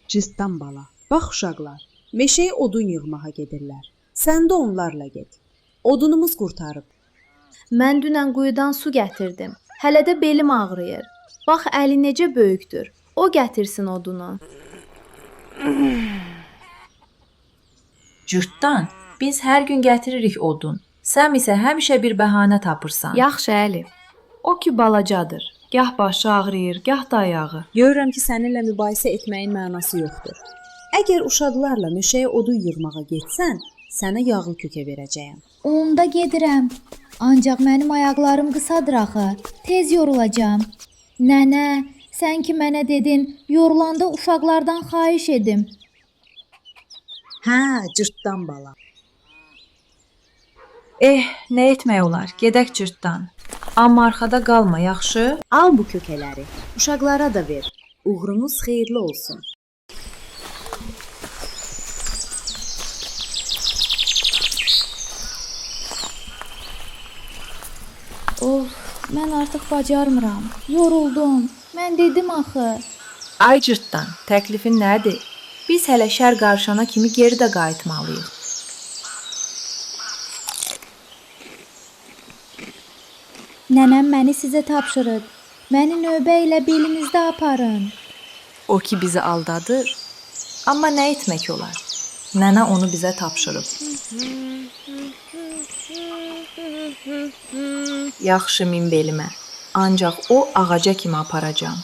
Cırtdan bala, bax uşaqlar, meşəyə odun yığmağa gedirlər. Sən də onlarla get. Odunumuz qurtarıb. Mən dünən quyudan su gətirdim. Hələ də belim ağrıyır. Bax əli necə böyükdür. O gətirsin odunu. Cırtdan, biz hər gün gətiririk odun. Sən isə həmişə bir bəhanə tapırsan. Yaxşı Əli. O ki balacadır. Gah başı ağrıyır, gah da ayağı. Görürəm ki, səninlə mübahisə etməyin mənası yoxdur. Əgər uşaqlarla meşəyə odun yığmağa getsən, sənə yağlı kökə verəcəyəm. Onda gedirəm. Ancaq mənim ayaqlarım qısadır axı. Tez yorulacağam. Nənə, sən ki mənə dedin, yorulanda uşaqlardan xahiş edim. Hə, cırtdan bala. Nə etmək olar? Gedək cırtdan. Amma arxada qalma, yaxşı? Al bu kökələri, uşaqlara da ver. Uğrunuz xeyirli olsun. Of, mən artıq bacarmıram. Yoruldum. Mən dedim axı. Ay cırtdan, təklifin nədir? Biz hələ şər qarşana kimi geri də qayıtmalıyıq. Nənəm məni sizə tapşırıb. Məni növbə ilə belinizdə aparın. O ki bizi aldadır. Amma nə etmək olar? Nənə onu bizə tapşırıb. Yaxşı min belimə. Ancaq o ağaca kimi aparacağam.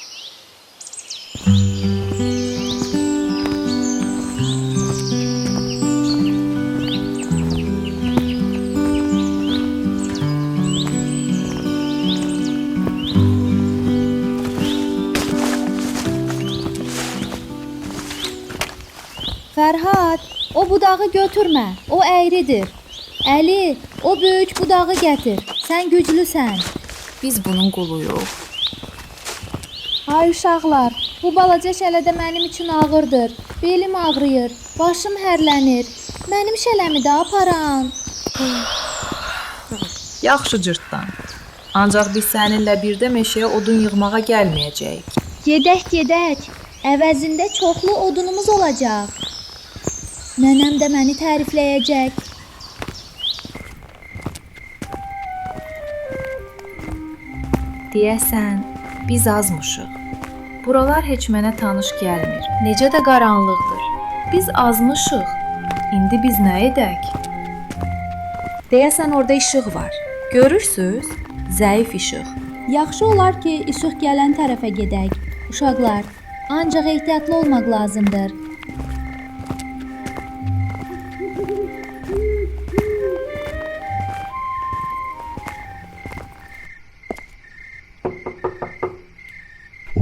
Fərhad, o budağı götürmə. O əyridir. Əli, o böyük budağı gətir. Sən güclüsən. Biz bunun quluyuq. Ay uşaqlar, bu balaca şələ də mənim üçün ağırdır. Belim ağrıyır, başım hərlənir. Mənim şələmi də aparan. Yaxşı cırtdan. Ancaq biz səninlə birdə meşəyə odun yığmağa gəlməyəcəyik. Gedək. Əvəzində çoxlu odunumuz olacaq. Nənəm də məni tərifləyəcək. Deyəsən, biz azmışıq. Buralar heç mənə tanış gəlmir. Necə də qaranlıqdır. Biz azmışıq. İndi biz nə edək? Deyəsən orada işıq var. Görürsüz? Zəif işıq. Yaxşı olar ki, işıq gələn tərəfə gedək. Uşaqlar, ancaq ehtiyatlı olmaq lazımdır.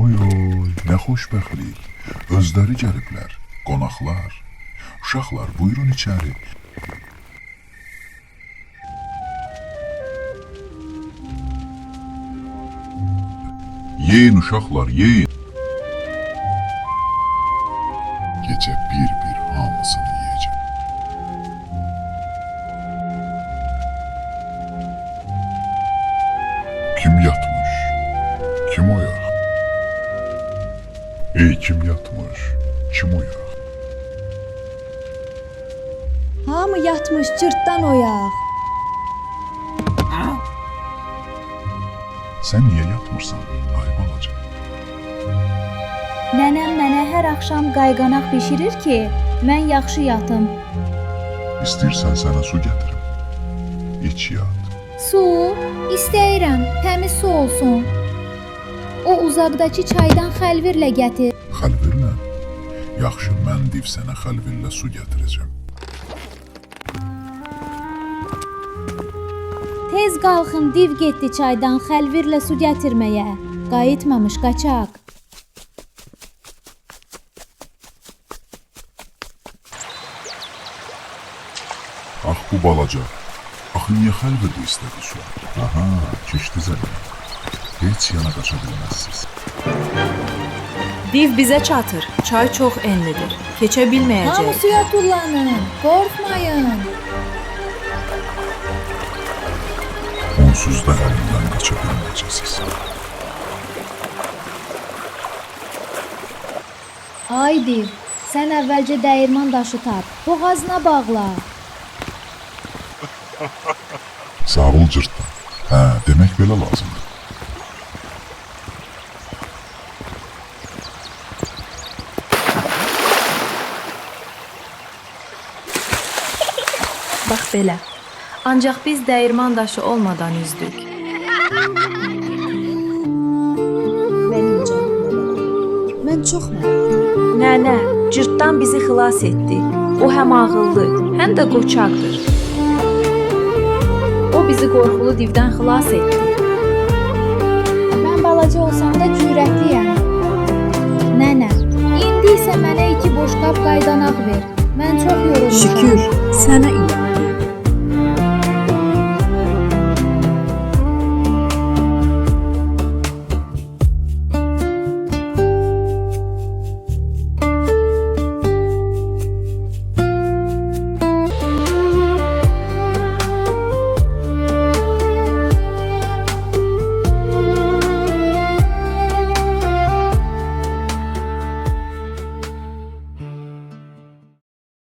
Oy, nə xoşbəxtlik. Özləri gəliblər, qonaqlar. Uşaqlar, buyurun içəri. Yeyin uşaqlar, yeyin. Gecə bir hamısını yeyəcəm. Kim yatmış? Kim oyaq? Ey kim yatmış? Kim oyaq? Hamı yatmış, cırtdan oyaq. Sən niyə yatmırsan? Ay balaca. Nənəm mənə hər axşam qayğanaq bişirir ki, mən yaxşı yatım. İstəyirsən sənə su gətirim. İç yat. Su, istəyirəm, təmiz su olsun. O uzaqdakı çaydan xəlvirlə gətir. Xəlvirlə? Yaxşı, mən div sənə xəlvirlə su gətirəcəm. Tez qalxın, div getdi çaydan xəlvirlə su gətirməyə. Qayıtmamış, qaçaq. Ax bu balaca. Axı niyə xəlvirdə istədi su? Aha, keçdi zəlim. Heç yana qaça bilməzsiniz. Div bizə çatır. Çay çox enlidir. Keçə Hamı bilməyəcək. suya tullanın, qorxmayın. Onsuz da əlimdən qaça bilməyəcəksiniz. Haydi, sən əvvəlcə dəyirman daşı tap, boğazına bağla. Sağ ol cırtdan. Hə, demək belə lazımdır. Bax belə. Ancaq biz dəyirman daşı olmadan üzdük. Mənim canım nənəm. Mən çox maraqlıyam. Nənə, cırtdan bizi xilas etdi. O həm ağıllı, həm də qoçaqdır. O bizi qorxulu divdən xilas etdi. Mən balaca olsam da cürətliyəm. Nənə, indi isə mənə 2 boşqab qaydanaq ver. Mən çox yorulmuşam. Şükür, sənə